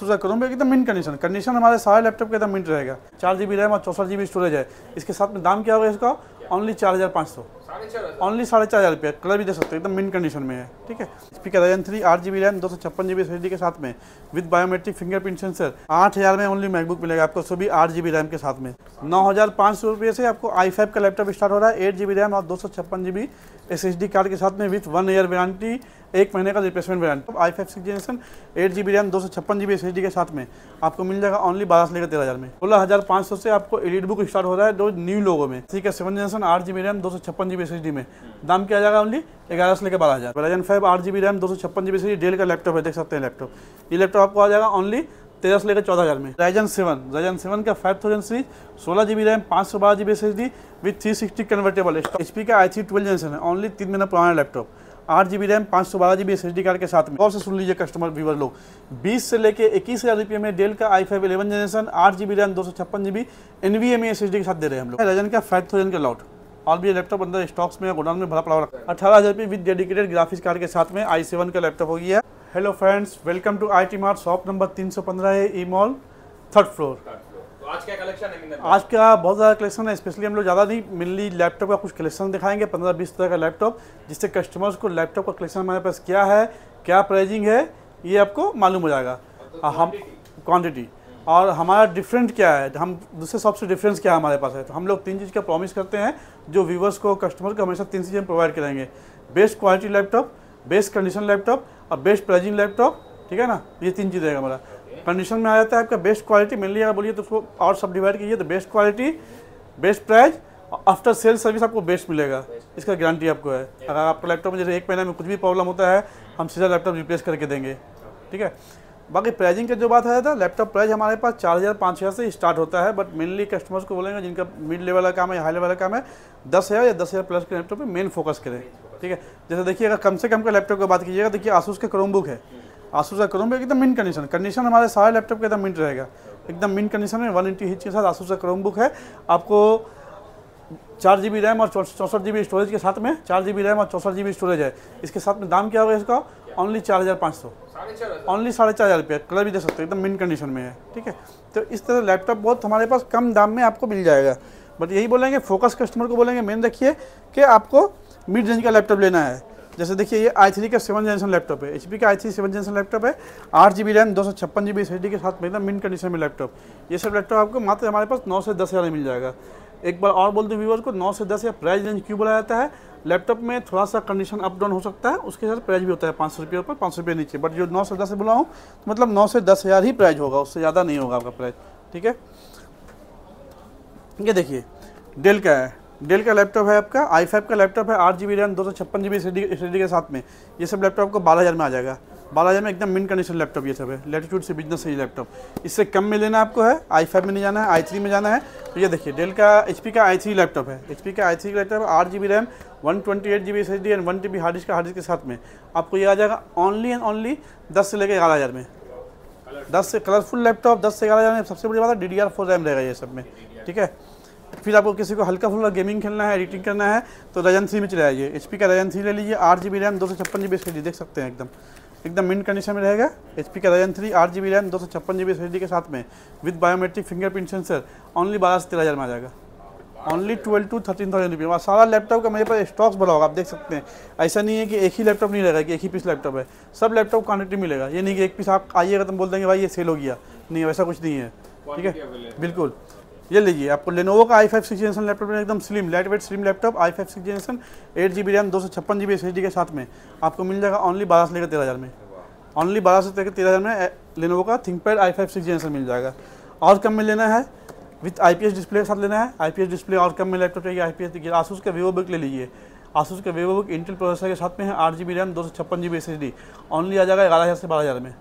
Asus का Chromebook एकदम mint condition हमारे सारे लैपटॉप के एकदम मिंट रहेगा। 4 GB रैम और 64 GB स्टोरेज है। इसके साथ में दाम क्या होगा इसका? ओनली 4500, ओनली 4500 रुपये। कलर भी दे सकते हो, एकदम मिंट कंडीशन में है। ठीक है। Speaker Ryzen 3 8 GB RAM 256 GB SSD के साथ में विद बायोमेट्रिक फिंगरप्रिंट सेंसर 8000 में ओनली मैकबुक मिलेगा आपको, सभी 8 GB रैम के साथ में। 9500 रुपये से आपको i5 का लैपटॉप स्टार्ट हो रहा है। 8 GB रैम और 256 GB SSD कार्ड के साथ में विथ 1 ईयर वारंटी, 1 महीने का replacement warranty. i5 6th generation 8 GB RAM 256 GB SSD के साथ में आपको मिल जाएगा ओनली 12 से लेकर 13000 में। 16500 से आपको एलिट बुक स्टार्ट हो रहा है, जो न्यू लोगो में। ठीक है। 7th generation 8 GB RAM 256 GB SSD में दाम क्या आ जाएगा? ओनली 11 से लेकर 12000। Ryzen 5 8 GB RAM 256 GB SSD Dell का लैपटॉप है, देख सकते हैं लैपटॉप। ये लैपटॉप आपको आ जाएगा ओनली 13 से लेकर 14000 में। Ryzen 7 का 5000 series 16 GB RAM 512 GB SSD with 360 convertible. HP का i3 12th जनरेशन है, ओनली 3 महीना पुराना laptop. 8 GB RAM 512 GB SSD card के साथ में। और से सुन लीजिए कस्टमर व्यूवर लोग, 20 से लेके 21000 रुपये में डेल का i5 11th generation 8 GB RAM 256 GB NVMe SSD के साथ दे रहे हैं हम लोग। Ryzen का 5000 का लॉट और भी लैपटॉप अंदर स्टॉक्स में गोडाउन में भरा पड़ा हुआ है। 18000 रुपये विद डेडिकेटेड ग्राफिक्स कार्ड के साथ में i7 का लैपटॉप हो गया। Hello friends, welcome to IT mart. Shop number 315 है, ई मॉल 3rd फ्लोर। तो आज क्या कलेक्शन है? आज का बहुत ज़्यादा कलेक्शन है। स्पेशली हम लोग ज़्यादा नहीं, मेनली लैपटॉप का कुछ कलेक्शन दिखाएंगे, 15-20 तरह का लैपटॉप, जिससे कस्टमर्स को लैपटॉप का कलेक्शन हमारे पास क्या है, क्या प्राइसिंग है, ये आपको मालूम हो जाएगा। हम क्वान्टिटी और हमारा डिफरेंट क्या है, हम दूसरे शॉप से डिफरेंस क्या हमारे पास है। तो हम लोग 3 चीज़ का प्रॉमिस करते हैं, जो व्यूवर्स को, कस्टमर को हमेशा 3 चीज़ें प्रोवाइड करेंगे। Best quality laptop, best condition laptop और बेस्ट प्राइसिंग लैपटॉप। ठीक है ना, ये 3 चीज़ रहेगा हमारा। कंडीशन में आ जाता है आपका बेस्ट क्वालिटी, मेनली अगर बोलिए तो उसको और सब डिवाइड कीजिए तो best quality, best price, after sale service आपको बेस्ट मिलेगा, इसका गारंटी आपको है। अगर आपका लैपटॉप में जैसे 1 महीने में कुछ भी प्रॉब्लम होता है, हम सीधा लैपटॉप रिप्लेस करके देंगे। ठीक है। बाकी प्राइसिंग का जो बात है था, लैपटॉप प्राइस हमारे पास 4000-5000 से स्टार्ट होता है, बट मेनली कस्टमर्स को बोलेंगे जिनका मिड लेवल का काम है या हाई लेवल का काम है, 10,000 या 10,000 प्लस के लैपटॉप पे मेन फोकस करें। ठीक है। जैसे देखिए, अगर कम से कम का लैपटॉप की बात कीजिएगा, देखिए आसूस का क्रोमबुक है। आसूस का क्रोमबुक एकदम मिंट कंडीशन हमारे सारे लैपटॉप के एकदम मिंट रहेगा, एकदम मिंट कंडीशन में। 180 हिच के साथ आसूस का क्रोमबुक है। आपको 4 GB रैम और 64 GB स्टोरेज के साथ में, 4 GB रैम और 64 GB स्टोरेज है। इसके साथ में दाम क्या होगा इसका? ओनली 4500, ओनली 4500 रुपये। कलर भी दे सकते हो, एकदम मिंट कंडीशन में है। ठीक है। तो इस तरह लैपटॉप बहुत हमारे पास कम दाम में आपको मिल जाएगा। बट यही बोलेंगे, फोकस कस्टमर को बोलेंगे मेन रखिए कि आपको मिड रेंज का लैपटॉप लेना है। जैसे देखिए, ये i3 का 7th जनरेशन लैपटॉप है, HP का i3 7th जनरेशन लैपटॉप है। 8 GB रैम 256 GB SSD के साथ में एकदम मिंट कंडीशन में लैपटॉप। ये सब लैपटॉप आपको मात्र हमारे पास 9 से 10,000 में मिल जाएगा। एक बार और बोल दूँ व्यूअर्स को, 9 से 10 या प्राइस रेंज क्यों बोला जाता है? लैपटॉप में थोड़ा सा कंडीशन अप डाउन हो सकता है, उसके साथ प्राइस भी होता है 500 रुपये ऊपर, 500 रुपये नीचे। बट जो 9 से 10 से बोला हूँ, तो मतलब 9 से 10,000 ही प्राइस होगा, उससे ज़्यादा नहीं होगा आपका प्राइस। ठीक है। ये देखिए, डेल का है, डेल का लैपटॉप है आपका, i5 का लैपटॉप है। 8 GB रैम 256 GB SSD के साथ में ये सब लैपटॉप को 12000 में आ जाएगा। 12000 में एकदम मिंट कंडीशन लैपटॉप ये सब है। लैटिट्यूड से बिजनेस है ये लैपटॉप। इससे कम में लेना आपको है, i5 में नहीं जाना है, i3 में जाना है। तो ये देखिए, डेल का HP का i3 लैपटॉप है। HP का i3 laptop 8 GB RAM 128 GB SSD and 1 TB hard disk के साथ में आपको ये आ जाएगा ओनली एंड ओनली 10 से लेकर 11000 में। 10 से कलरफुल लैपटॉप 10 से 11000 में। सबसे बड़ी बात है DDR4 रैम रहेगा ये सब में। ठीक है। फिर आपको किसी को हल्का फुल्का गेमिंग खेलना है, एडिटिंग करना है, तो Ryzen 3 में चले आइए। HP का Ryzen 3 ले लीजिए, 8 GB रैम 256 GB SSD, देख सकते हैं एकदम मिंट कंडीशन में रहेगा। HP का Ryzen 3 8 GB RAM 256 GB SSD के साथ में with biometric fingerprint sensor only 12 से 13000 में आ जाएगा। ओनली 12 to 13,000 रुपये। सारा लैपटॉप का मेरे पास स्टॉक्स भरा होगा, आप देख सकते हैं। ऐसा नहीं है कि एक ही लैपटॉप नहीं रहेगा, कि एक ही पीस लैपटॉप है, सब लैपटॉप क्वान्टिटी मिलेगा। ये नहीं कि एक पीस आप आइएगा तो बोल देंगे भाई ये सेल हो गया, नहीं, वैसा कुछ नहीं है। ठीक है, बिल्कुल। ये लीजिए, आपको लेनोवो का i5 6th जनरेशन लैपटॉप में एकदम slim, light weight slim laptop, i5 6th generation 8 GB RAM 256 GB SSD के साथ में आपको मिल जाएगा ओनली 12 से लेकर 13000 में। ओनली 12 से लेकर 13000 में लेनोवो का थिंकपैड i5 6th जनरेशन मिल जाएगा। और कम में लेना है, विथ IPS डिस्प्ले के साथ लेना है, IPS डिस्प्ले और कम में लैपटॉप चाहिए IPS देखिए, आसूस का वीवो बुक ले लीजिए। आसूस का वीवो बुक इंटेल प्रोसेसर के साथ में है, 8 GB RAM 256 GB SSD, only आ जाएगा 11000 से 12000 में।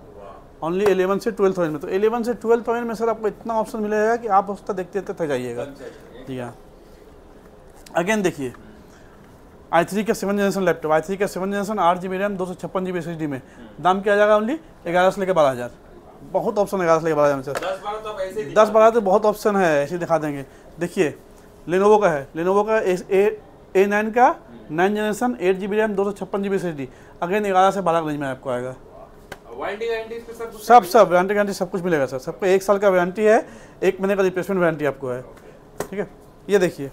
ओनली 11 से 12000 में। तो 11 से 12000 में सर आपको इतना ऑप्शन मिलेगा कि आप उसका देखते देखते थक जाइएगा। जी हाँ। अगेन देखिए, i3 का 7th जनरेशन लैपटॉप, i3 का 7th generation 8 GB RAM 256 GB SSD में दाम क्या आ जाएगा? ओनली 11 से लेकर 12000। बहुत ऑप्शन है 11 से लेकर 12000 में सर। 10-12 तो बहुत ऑप्शन है, ऐसे दिखा देंगे। देखिए, लेनोवो का है, लेनोवो का A9 का 9th generation 8 GB RAM 256 GB SSD, again 11 से 12 रेंज में आपको आएगा। वारंटी गारंटी इस पे सब कुछ सब वारंटी गारंटी सब कुछ मिलेगा सर। सबको 1 साल का वारंटी है, 1 महीने का रिप्लेसमेंट वारंटी आपको है, ठीक है। ये देखिए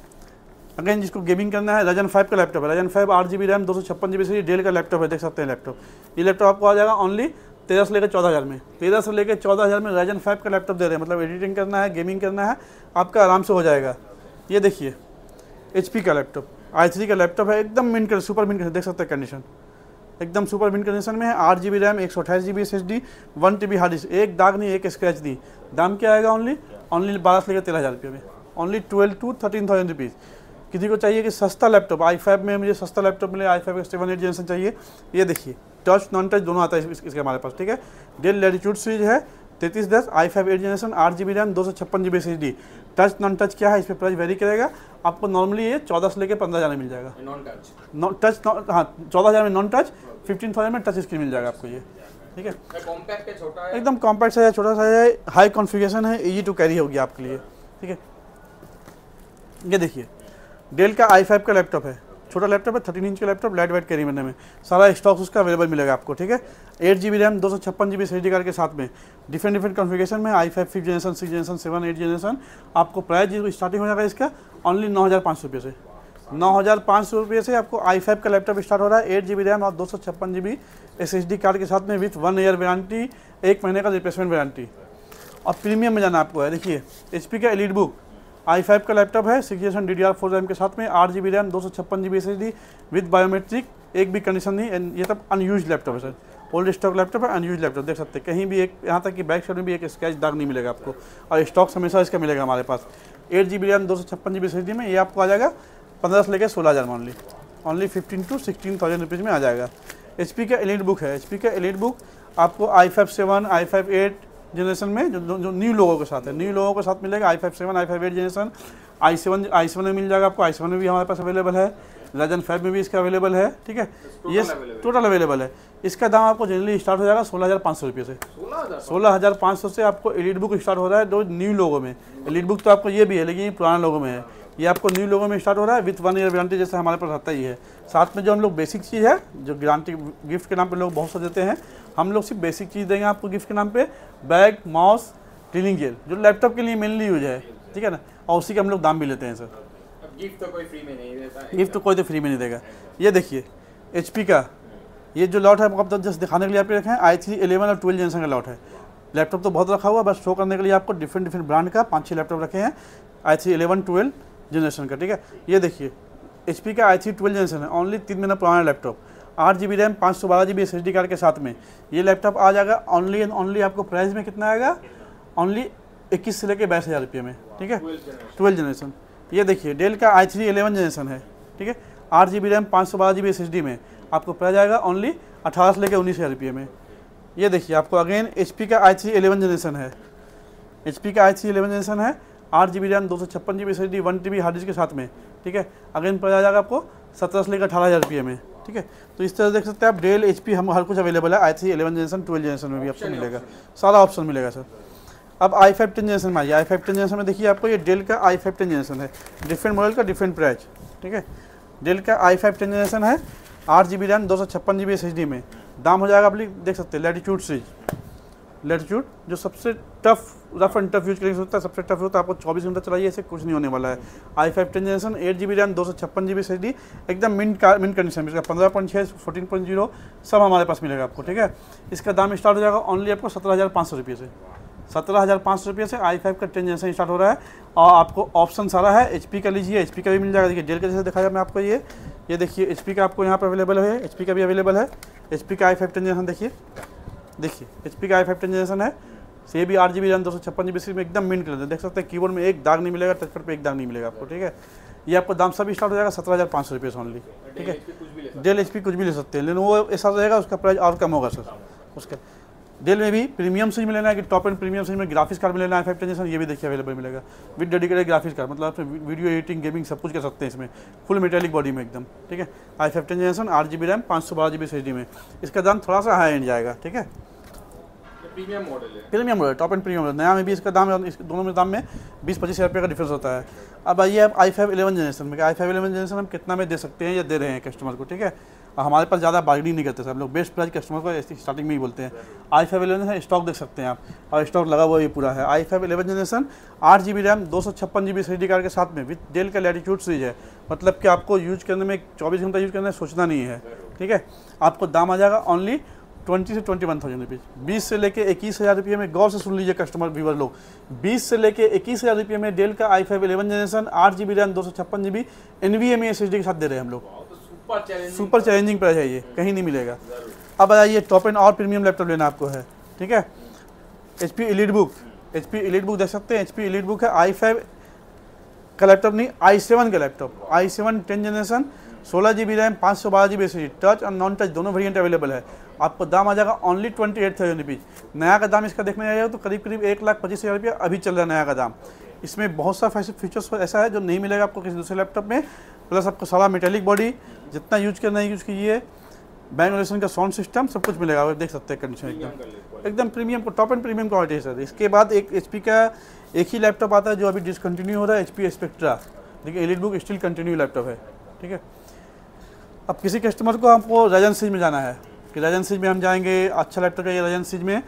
अगेन जिसको गेमिंग करना है, Ryzen 5 का लैपटॉप है, Ryzen 5 8 GB रैम 256 GB से डेल का लैपटॉप है, देख सकते हैं लैपटॉप। ये लैपटॉप आपको आ जाएगा ओनली 13 से लेकर 14,000 में। 13 से लेकर 14,000 में Ryzen 5 का लैपटॉप दे रहे हैं, मतलब एडिटिंग करना है, गेमिंग करना है, आपका आराम से हो जाएगा। ये देखिए HP का लैपटॉप i3 का लैपटॉप है, एकदम मिंट कर सुपर मिंट कर, देख सकते हैं कंडीशन एकदम सुपर मिंट कंडीशन में है। 8 GB RAM 128 GB SSD 1 TB hard disk, एक दाग नहीं, एक स्क्रैच नहीं। दाम क्या आएगा ओनली 12 से लेकर 13,000 रुपये में, ओनली 12 to 13,000 रुपीज़। किसी को चाहिए कि सस्ता लैपटॉप i5 में मुझे सस्ता लैपटॉप मिले, i5 का 7 8 जनरेशन चाहिए, ये देखिए टच नॉन टच दोनों आता है इसके हमारे पास, ठीक है। डेल लैटिट्यूड सीरीज है 3310 i5 8 generation 8 GB RAM 256 GB SSD। Touch non touch क्या है, इस पर प्राइस वेरी करेगा। आपको नॉर्मली ये 14 से लेकर 15,000 में मिल जाएगा। नॉन टच टच हाँ 14,000 में नॉन टच, 15,000 में टच स्क्रीन मिल जाएगा आपको ये, ठीक है। कॉम्पैक्ट है, छोटा है, एकदम कॉम्पैक्ट है, छोटा सा है, हाई कॉन्फ़िगरेशन है, इजी टू कैरी होगी आपके लिए, ठीक है। ये देखिए डेल का i5 का लैपटॉप है, छोटा लैपटॉप है, 13 इंच का लैपटॉप, लाइट वेट कैरी करने में, सारा स्टॉक उसका अवेलेबल मिलेगा आपको, ठीक है। 8 GB RAM 256 GB SSD card के साथ में, डिफरेंट कॉन्फ़िगरेशन में, i5 5th generation 6th generation 7 8 generation. आपको प्राइस स्टार्टिंग हो जाएगा इसका ओनली 9,500 रुपये से। 9,500 रुपये से आपको i5 का लैपटॉप स्टार्ट हो रहा है, 8 GB रैम और 256 GB SSD कार्ड के साथ में विथ 1 ईयर वारंटी, 1 महीने का रिप्लेसमेंट वारंटी। और प्रीमियम में जाना आपको है, देखिए HP का एलीट बुक i5 का लैपटॉप है, 6 जनरेशन DDR4 रैम के साथ में, 8 GB RAM 256 GB SSD with biometric, एक भी कंडीशन नहीं। ये सब अनयूज लैपटॉप है सर, ओल्ड स्टॉक लैपटॉप है, अनयूज लैपटॉप, देख सकते हैं कहीं भी एक, यहाँ तक कि बैक साइड में भी एक स्क्रैच दाग नहीं मिलेगा आपको, और स्टॉक हमेशा इसका मिलेगा हमारे पास। 8 GB रैम 256 GB SSD में ये आपको आ जाएगा 15 से लेकर 16,000 में, ओनली 15 to 16,000 रुपीज़ में आ जाएगा। HP का एलीट बुक है, HP का एलीट बुक आपको i5 7 i5 8 जनरेशन में जो न्यू लोगों के साथ है, न्यू लोगों के साथ मिलेगा। i5 7 i5 8 जनरेशन, i7 में मिल जाएगा आपको, i7 में भी हमारे पास अवेलेबल है, Ryzen 5 में भी इसका अवेलेबल है, ठीक है। ये टोटल अवेलेबल है। इसका दाम आपको जनरली स्टार्ट हो जाएगा 16,500 रुपये से। 16,500 से आपको एलीट बुक स्टार्ट हो रहा है, जो न्यू लोगों में। एलीट बुक तो आपको ये भी है, लेकिन ये पुराने लोगों में है, ये आपको न्यू लोगों में स्टार्ट हो रहा है विथ 1 ईयर वारंटी, जैसे हमारे पास आता ही है। साथ में जो हम लोग बेसिक चीज़ है, जो गारंटी गिफ्ट के नाम पे लोग बहुत सा देते हैं, हम लोग सिर्फ बेसिक चीज़ देंगे आपको गिफ्ट के नाम पे, बैग, माउस, ड्रिलिंग जेल, जो लैपटॉप के लिए मेनली यूज है, ठीक है ना, और उसी के हम लोग दाम भी लेते हैं सर। गिफ्ट तो कोई फ्री में नहीं देता है, गिफ्ट तो कोई तो फ्री में नहीं देगा। ये देखिए HP का ये जो लॉट है, आपको जस्ट दिखाने के लिए आप रखे हैं, i3 11 और 12 जनरेशन का लॉट है। लैपटॉप तो बहुत रखा हुआ है, बस शो करने के लिए आपको डिफरेंट ब्रांड का 5-6 लैपटॉप रखे हैं, i3 11 12 जनरेशन का, ठीक है। ये देखिए HP का i3 12 जनरेशन है, ओनली 3 महीना पुराना laptop, 8 GB RAM 512 GB SSD card के साथ में ये लैपटॉप आ जाएगा। ओनली एंड ओनली आपको प्राइस में कितना आएगा, ओनली 21 से लेकर 22,000 रुपये में, ठीक है। 12 जनरेशन। ये देखिए डेल का i3 11 जनरेशन है, ठीक है, 8 GB रैम 512 GB SSD में आपको प्राइस आएगा ओनली 18 से लेकर 19,000 रुपये में। ये देखिए आपको अगेन HP का i3 11 जनरेशन है, HP का i3 11 जनरेशन है, 8 GB RAM 256 GB SSD 1 TB hard disk के साथ में, ठीक है। अगेन प्राइस आ जाएगा आपको 17 से लेकर 18,000 रुपये में, ठीक है। तो इस तरह देख सकते हैं आप, डेल HP हम हर कुछ अवेलेबल है, i3 11 जनरेशन 12 जनरेशन में भी आपको मिलेगा, सारा ऑप्शन मिलेगा सर। अब i5 10 जनरेशन में आइए, i5 10 जनरेशन में देखिए आपको ये डेल का i5 10 जनरेशन है, डिफरेंट मॉडल का डिफरेंट प्राइस, ठीक है। डेल का i5 10 जनरेशन है, 8 GB रैम 256 GB SSD में, दाम हो जाएगा आप देख सकते हैं लैटिट्यूड सीरीज, लैटिट्यूड जो सबसे tough rough and tough use करने होता है, सबसे टफ होता है, आपको 24 घंटा चलाइए, ऐसे कुछ नहीं होने वाला है। i5 10 generation 8 GB RAM 256 GB SSD एकदम मिंट कंडीशन में, इसका 15.6 14.0 सब हमारे पास मिलेगा आपको, ठीक है। इसका दाम स्टार्ट हो जाएगा ओनली आपको 17,500 रुपये से, 17,500 रुपये से i5 का 10 जनरेशन स्टार्ट हो रहा है। और आपको ऑप्शन सारा है, HP का लीजिए, HP का भी मिल जाएगा। देखिए डेल का जैसे दिखाया मैं आपको, ये देखिए HP का आपको यहाँ पे अवेलेबल है, HP का भी अवेलेबल है। HP का i5 10 जनरेशन देखिए HP का i5 10 जनरेशन है, ये भी 8 GB रैम 256 GB SSD में एकदम मिंट कलर है, देख सकते हैं कीबोर्ड में एक दाग नहीं मिलेगा, टचपैड पे एक दाग नहीं मिलेगा आपको, ठीक है। ये आपको दाम सभी स्टार्ट हो जाएगा 17,500 रुपये से ओनली, ठीक है। डेल HP कुछ भी ले सकते हैं, लेकिन वो ऐसा रहेगा उसका प्राइस और कम होगा सर उसका। डेल में भी प्रीमियम सीरीज में लेना है कि टॉप एंड प्रीमियम सीरीज में ग्राफिक्स कार्ड में लेना है i5 10 जनरेशन, ये भी देखिए अवेलेबल मिलेगा विद डेडिकेटेड ग्राफिक्स कार्ड, मतलब आप वीडियो एडिटिंग गेमिंग सब कुछ कर सकते हैं इसमें, फुल मेटेलिक बॉडी में एकदम, ठीक है। i5 10 generation 8 GB RAM 512 GB SSD में, इसका दाम थोड़ा सा हाई एंड जाएगा, ठीक है। प्रीमियम मॉडल है, premium model, top and premium model, नया में भी इसका दाम, इस दोनों में दाम में 20-25 हज़ार रुपये का डिफरेंस होता है। अब आइए आप i5 11 जनरेशन में, i5 11 जनरेशन हम कितना में दे सकते हैं या दे रहे हैं कस्टमर को, ठीक है। हमारे पास ज़्यादा बार्गेनिंग नहीं करते सब लोग, बेस्ट प्राइस कस्टमर को ऐसी स्टार्टिंग में ही बोलते हैं। i5 11 स्टॉक देख सकते हैं आप, और स्टॉक लगा हुआ ये पूरा है। i5 11 generation 8 GB RAM 256 GB SSD card के साथ में विद डेल का लैटिट्यूड सीरीज है, मतलब कि आपको यूज करने में 24 घंटा यूज करने में सोचना नहीं है, ठीक है। आपको दाम आ जाएगा ओनली 20 से 21,000 रुपीज़। 20 से लेके 21,000 रुपये में, गौर से सुन लीजिए कस्टमर व्यूवर लोग, 20 से लेके 21,000 रुपये में डेल का i5 11 generation 8 GB RAM 256 GB NVMe SSD के साथ दे रहे हैं हम लोग। सुपर चैलेंजिंग प्राइस है ये, कहीं नहीं मिलेगा। अब आइए टॉप एंड और प्रीमियम लैपटॉप लेना आपको है, ठीक है। HP EliteBook, HP EliteBook देख सकते हैं। HP EliteBook है i5 का लैपटॉप नहीं, i7 का laptop, i7 10 generation 16 GB RAM 512 GB SSD, touch और नॉन टच दोनों वेरिएंट अवेलेबल है। आपको दाम आ जाएगा ओनली 28,000 रुपीज़। नया का दाम इसका देखने जाएगा तो करीब करीब 1,25,000 रुपया अभी चल रहा है नया का दाम। इसमें बहुत सा फीचर्स ऐसा है जो नहीं मिलेगा आपको किसी दूसरे लैपटॉप में, प्लस आपको सारा मेटेलिक बॉडी, जितना यूज करना है यूज कीजिए, बैंग ऑपरेशन का साउंड सिस्टम सब कुछ मिलेगा। आप देख सकते हैं कंडीशन एकदम प्रीमियम को, टॉप एंड प्रीमियम क्वालिटी है सर। इसके बाद एक HP का एक ही लैपटॉप आता है जो अभी डिसकंटिन्यू हो रहा है, HP स्पेक्ट्रा। देखिए EliteBook स्टिल कंटिन्यू लैपटॉप है, ठीक है। अब किसी कस्टमर को आपको राइजन सीरीज में जाना है कि राइजन सीरीज में हम जाएंगे, अच्छा लैपटॉप चाहिए राइजन सीरीज में,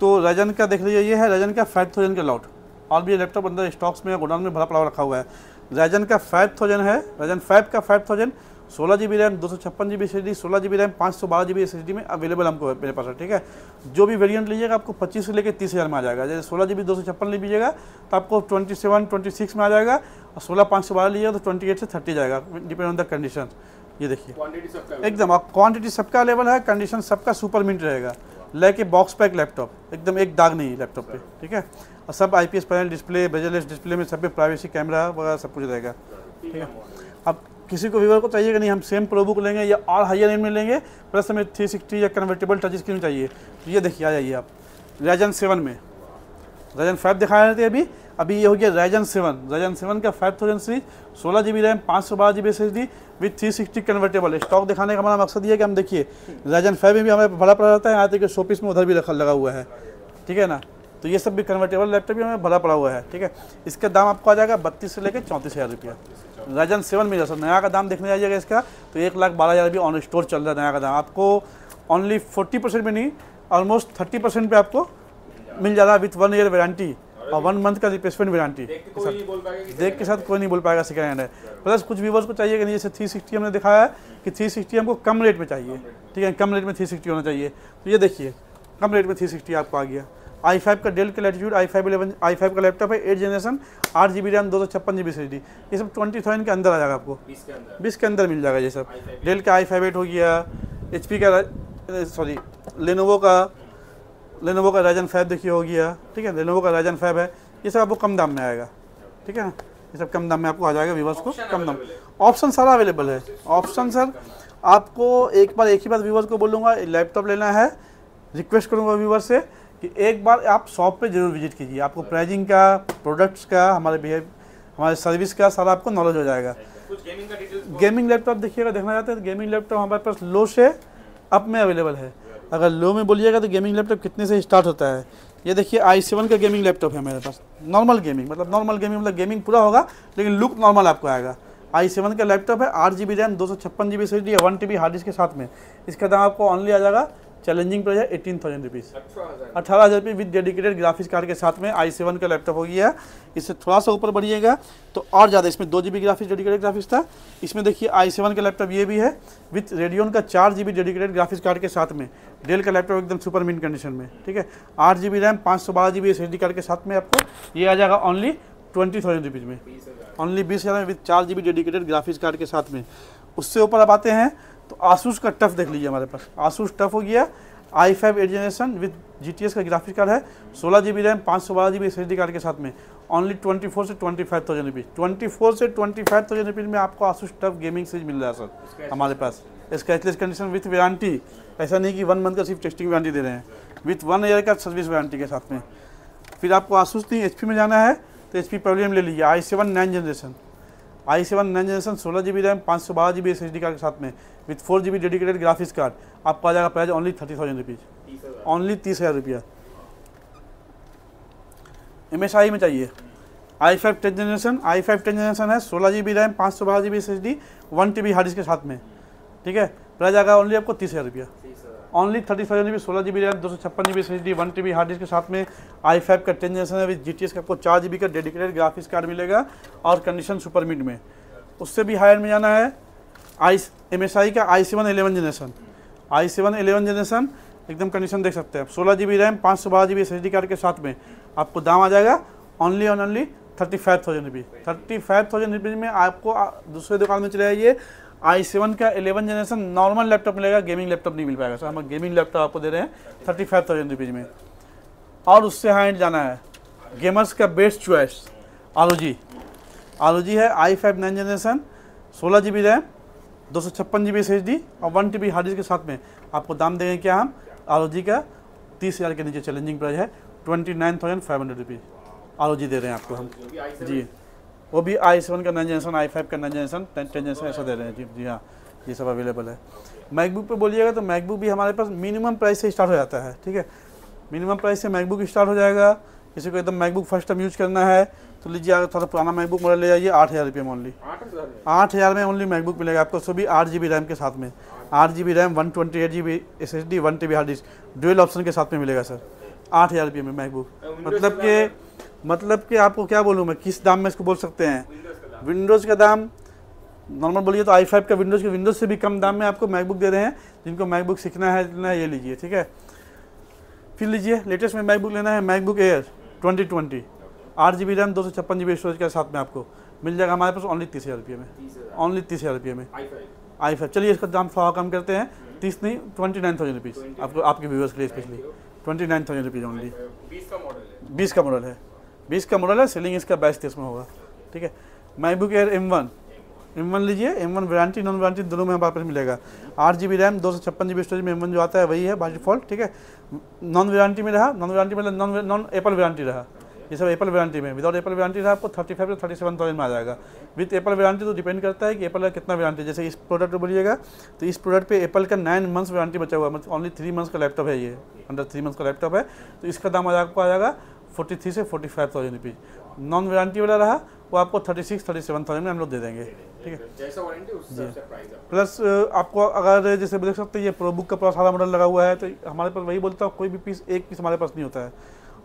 तो राइजन का देख लीजिए, ये है राइजन का 5000 का लॉट, और भी लैपटॉप अंदर स्टॉक्स में गोडाउन में भरा पड़ा रखा हुआ है। राइजन का 5000 है, राइजन 5 का 5000, 16 GB RAM 256 GB SSD, 16 GB RAM 512 GB SSD में अवेलेबल हमको मेरे पास है, ठीक है। जो भी वेरिएंट लीजिएगा आपको 25 से लेकर 30,000 में आ जाएगा। जैसे 16 GB 256 लीजिएगा तो आपको 27-26 में आ जाएगा, और 16 512 लीजिएगा तो 28 से 30 जाएगा, डिपेंड ऑन द कंडीशन। ये देखिए एकदम, और क्वांटिटी सबका अवेलेबल है, कंडीशन सबका सुपर मिंट रहेगा, लेके बॉक्स पैक लैपटॉप, एकदम एक दाग नहीं लैपटॉप पे, ठीक है। और सब IPS panel display, bezel-less display में सब पे प्राइवेसी कैमरा वगैरह सब कुछ रहेगा, ठीक है। अब किसी को व्यूअर को चाहिए कि नहीं हम सेम प्रोबुक लेंगे या और हायर एंड में लेंगे, प्लस हमें 360 या कन्वर्टेबल टच स्क्रीन चाहिए, तो ये देखिए आ जाइए आप राइजन 7 में। राइजन 5 दिखा रहे थे अभी ये हो गया राइजन 7। राइजन 7 का 5000 series, 16 GB RAM 512 GB SSD with 360 convertible. Stock दिखाने का हमारा मकसद ये है कि हम देखिए राइजन 5 में भी हमें भरा पड़ा रहता है, यहाँ तक शो पीस में उधर भी लगा हुआ है, ठीक है ना। तो ये सब भी कन्वर्टेबल लैपटॉप भी हमें भरा पड़ा हुआ है, ठीक है। इसका दाम आपको आ जाएगा 32 से लेकर 34,000 रुपया। राइजन 7 में जैसा नया का दाम देखने जाइएगा इसका तो 1,12,000 भी ऑन स्टोर चल रहा है नया का दाम। आपको ओनली 40% में नहीं, ऑलमोस्ट 30% पे आपको मिल जा रहा है विथ 1 ईयर वारंटी और 1 मंथ का रिप्लेसमेंट वारंटी। देख के साथ कोई नहीं बोल पाएगा सेकेंड हैंड है। प्लस कुछ व्यूवर्स को चाहिए कि नहीं, जैसे 360 हमने दिखाया है कि 360 हमको कम रेट में चाहिए, ठीक है, कम रेट में 360 होना चाहिए। तो ये देखिए कम रेट में 360 आपको आ गया। i5 का डेल का लैटिट्यूड i5 का लैपटॉप है 8 generation, 8 GB RAM 256 GB SSD, ये सब 20,000 के अंदर आ जाएगा आपको, 20 के अंदर मिल जाएगा ये सब। डेल का i5 8 हो गया, HP का सॉरी लेनोवो का राइजन 5 देखिए हो गया, ठीक है, लेनोवो का राइजन 5 है, ये सब आपको कम दाम में आएगा, ठीक है ना, ये सब कम दाम में आपको आ जाएगा व्यूवर्स को कम दाम। ऑप्शन सारा अवेलेबल है, ऑप्शन सर आपको एक ही बार व्यूवर्स को बोलूँगा, लैपटॉप लेना है रिक्वेस्ट करूँगा व्यूवर्स से कि एक बार आप शॉप पे जरूर विजिट कीजिए, आपको प्राइजिंग का, प्रोडक्ट्स का, हमारे सर्विस का सारा आपको नॉलेज हो जाएगा। गेमिंग लैपटॉप देखिएगा, देखना चाहते हैं तो गेमिंग लैपटॉप हमारे पास लो से अप में अवेलेबल है। अगर लो में बोलिएगा तो गेमिंग लैपटॉप कितने से स्टार्ट होता है, ये देखिए i7 का गेमिंग लैपटॉप है मेरे पास। नॉर्मल गेमिंग मतलब गेमिंग पूरा होगा लेकिन लुक नॉर्मल आपको आएगा। i7 का लैपटॉप है, 8 GB RAM 256 GB SSD, 1 TB hard disk के साथ में। इसका दाम आपको ऑनली आ जाएगा, चैलेंजिंग प्राइस है 18,000 रुपीज़, 18,000 रुपये विद डेडिकेटेड ग्राफिक्स कार्ड के साथ में i7 का लैपटॉप हो गया। इससे थोड़ा सा ऊपर बढ़िएगा तो और ज़्यादा, इसमें 2 GB ग्राफिक्स डेडिकेटेड ग्राफिक्स था, इसमें देखिए i7 का लैपटॉप ये भी है विथ रेडियन का 4 GB डेडिकेटेड ग्राफिक्स कार्ड के साथ में। डेल का लैपटॉप एकदम सुपर मिंट कंडीशन में, ठीक है, 8 GB RAM 512 GB SSD card के साथ में आपको ये आ जाएगा ओनली 20,000 रुपीज़ में, ओनली 20,000 में with 4 GB dedicated graphics card के साथ में। उससे ऊपर अब आते हैं तो आसूस का टफ देख लीजिए, हमारे पास आसूस टफ हो गया, i5 8 जनरेशन विद GTS का ग्राफिक्स कार्ड है, 16 GB RAM 512 GB SSD card के साथ में, ओनली 24 से 25,000 रुपीज़। 24 से 25,000 रुपीज़ में आपको आसूस टफ गेमिंग सीरीज मिल रहा है सर हमारे पास, स्क्रैचलेस कंडीशन विथ वारंटी। ऐसा नहीं कि 1 मंथ का सिर्फ टेस्टिंग वारंटी दे रहे हैं, विथ 1 ईयर का सर्विस वारंटी के साथ में। फिर आपको आसूस नहीं HP में जाना है तो HP पवेलियन ले लीजिए, i7 9 generation, i7 9 generation 16 GB RAM 512 GB SSD card के साथ में with 4 GB dedicated graphics card. आपको आ जाएगा प्राइस ओनली 30,000 रुपीज़, ओनली 30,000 रुपया। MSI में चाहिए i5 10 जनरेशन है, 16 GB RAM 512 GB SSD, 1 TB hard disk के साथ में, ठीक है, प्राइस आएगा ओनली आपको 30,000 रुपया। 30,000 ओनली 30,000 रुपये, 16 GB RAM, 256 GB SSD, 1 TB hard disk के साथ में i5 का 10 जनरेशन है विद GTX का आपको 4 GB का डेडिकेटेड ग्राफिक्स कार्ड मिलेगा और कंडीशन सुपर मिड में। उससे भी हायर में जाना है MSI का i7 11 जनरेशन, i7 11 जनरेशन एकदम कंडीशन देख सकते हैं आप। 16 GB RAM, 512 GB SSD card के साथ में आपको दाम आ जाएगा ओनली ऑन ओनली 35,000 रुपये। 35,000 रुपये में आपको दूसरे दुकान में चले जाइए, i7 का 11 जनरेशन नॉर्मल लैपटॉप मिलेगा, गेमिंग लैपटॉप नहीं मिल पाएगा। सर हम गेमिंग लैपटॉप आपको दे रहे हैं 35,000 रुपीज़ में। और उससे हाई जाना है, गेमर्स का बेस्ट चॉइस ROG है, i5 9 generation, 16 GB RAM, 256 GB SSD और 1 TB हार्ड डिस्क के साथ में आपको दाम देंगे क्या हम ROG का 30,000 के नीचे चैलेंजिंग प्राइस है 29,500 रुपीज़ ROG दे रहे हैं आपको हम जी। वो भी i7 का 9 जनरेशन, i5 का 9 जनरेशन, 10 जनरेशन ऐसा दे रहे हैं जी हाँ, ये सब अवेलेबल है। मैकबुक पे बोलिएगा तो मैकबुक भी हमारे पास मिनिमम प्राइस से स्टार्ट हो जाता है, ठीक है। मिनिमम प्राइस से मैकबुक स्टार्ट हो जाएगा। किसी को एकदम मैकबुक फर्स्ट टाइम यूज़ करना है तो लीजिए, अगर थोड़ा पुराना मैकबुक मॉडल ले जाइए 8,000 रुपये में ओनली। 8,000 में ओनली मैकबुक मिलेगा आपको, सो भी 8 GB रैम के साथ में, 8 GB RAM, 128 GB SSD, 1 TB hard disk, dual option के साथ में मिलेगा सर 8,000 रुपये में मैकबुक। मतलब कि आपको क्या बोलूँ मैं, किस दाम में इसको बोल सकते हैं। विंडोज़ का दाम नॉर्मल बोलिए तो i5 का विंडोज़ से भी कम दाम में आपको मैकबुक दे रहे हैं। जिनको मैकबुक सीखना है ये लीजिए, ठीक है। फिर लीजिए लेटेस्ट में मैकबुक लेना है, MacBook air 2020, 8 GB RAM, 256 GB storage के साथ में आपको मिल जाएगा हमारे पास ओनली 30,000 रुपये में, ओनली 30,000 रुपये में i5। चलिए इसका दाम थोड़ा कम करते हैं, 30 नहीं 29,000 रुपीज़ आपको, आपके व्यूअर्स के लिए स्पेशली 29,000 रुपीज़ ओनली। 20 का मॉडल है, 20 का मॉडल है, सेलिंग इसका 22-23 में होगा, ठीक है। मैकबुक एयर M1 लीजिए, M1 वारंटी नॉन वारंटी दोनों में हमारे पास मिलेगा। 8 GB रैम, 256 GB स्टोरेज में M1 जो आता है वही है बाय डिफॉल्ट, ठीक है। नॉन वारंटी में रहा, नॉन वारंटी मतलब नॉन एप्पल वारंटी रहा, ये सब एप्पल वारंटी में। विदाउट एप्पल वारंटी रहा आपको 35 से 37,000 में आ जाएगा। विद एप्पल वारंटी तो डिपेंड करता है कि एप्पल का कितना वारंटी। जैसे इस प्रोडक्ट को बोलिएगा तो इस प्रोडक्ट पे एप्पल का 9 मंथ्स वारंटी बचा हुआ है, मतलब ओनली 3 मंथ्स का लैपटॉप है, ये अंडर 3 मंथ्स का लैपटॉप है। तो इसका दाम आपको आ जाएगा 43 से 45,000 रुपीज़। नॉन वारंटी वाला रहा वो आपको 36-37,000 में हम लोग दे देंगे, ठीक है। जैसा वारंटी उस हिसाब से प्राइस है। प्लस आपको अगर जैसे देख सकते हैं ये प्रो बुक का पूरा सारा मॉडल लगा हुआ है, तो हमारे पास वही बोलता है कोई भी पीस एक पीस हमारे पास नहीं होता है।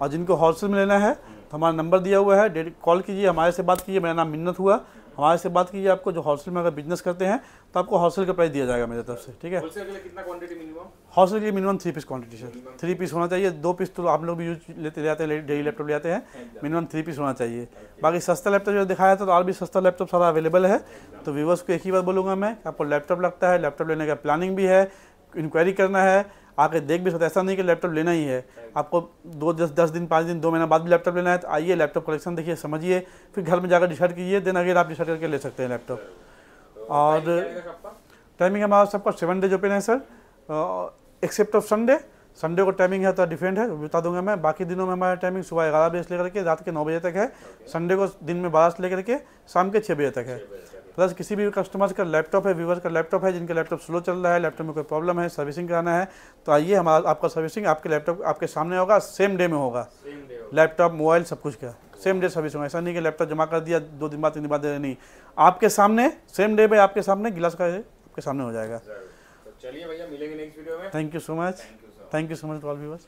और जिनको होलसेल में लेना है तो हमारा नंबर दिया हुआ है, कॉल कीजिए, हमारे से बात कीजिए। मेरा नाम मिन्नत हुआ, हमारे से बात कीजिए। आपको जो होलसेल में अगर बिजनेस करते हैं तो आपको होलसेल का प्राइस दिया जाएगा मेरी तरफ से, ठीक है। होलसेल के लिए कितना क्वांटिटी मिनिमम? होलसेल के लिए minimum 3 piece quantity sir, 3 piece होना चाहिए। 2 पीस तो आप लोग भी यूज ले आते हैं, डेली लैपटॉप ले आते हैं, मिनिमम 3 पीस होना चाहिए। बाकी सस्ता लैपटॉप जो दिखाया था तो और भी सस्ता लैपटॉप सारा अवेलेबल है। तो व्यूअर्स को एक ही बात बोलूँगा मैं, आपको लैपटॉप लगता है, लैपटॉप लेने का प्लानिंग भी है, इंक्वायरी करना है, आके देख भी सकते। ऐसा नहीं कि लैपटॉप लेना ही है, आपको 10 दिन 5 दिन 2 महीना बाद भी लैपटॉप लेना है तो आइए, लैपटॉप कलेक्शन देखिए, समझिए, फिर घर में जाकर डिसाइड कीजिए। देन अगर आप डिसाइड करके ले सकते हैं लैपटॉप। और टाइमिंग हमारा सबका 7 डेज ओपन है सर, एक्सेप्ट ऑफ संडे को टाइमिंग है तो डिफरेंट है, बता दूंगा मैं। बाकी दिनों में हमारा टाइमिंग सुबह 11 बजे से लेकर के रात के 9 बजे तक है। संडे को दिन में 12 से लेकर के शाम के 6 बजे तक है। प्लस किसी भी कस्टमर का लैपटॉप है, व्यूअर का लैपटॉप है, जिनका लैपटॉप स्लो चल रहा है, लैपटॉप में कोई प्रॉब्लम है, सर्विसिंग कराना है, तो आइए, हमारा आपका सर्विसिंग आपके लैपटॉप आपके सामने होगा, सेम डे में होगा। लैपटॉप मोबाइल सब कुछ का सेम डे सर्विस होगा। ऐसा नहीं कि लैपटॉप जमा कर दिया 2 दिन बाद 3 दिन बाद, नहीं, आपके सामने सेम डे पे आपके सामने गिलास का आपके सामने हो जाएगा। चलिए भैया, मिलेंगे नेक्स्ट वीडियो में। Thank you so much, thank you so much all viewers.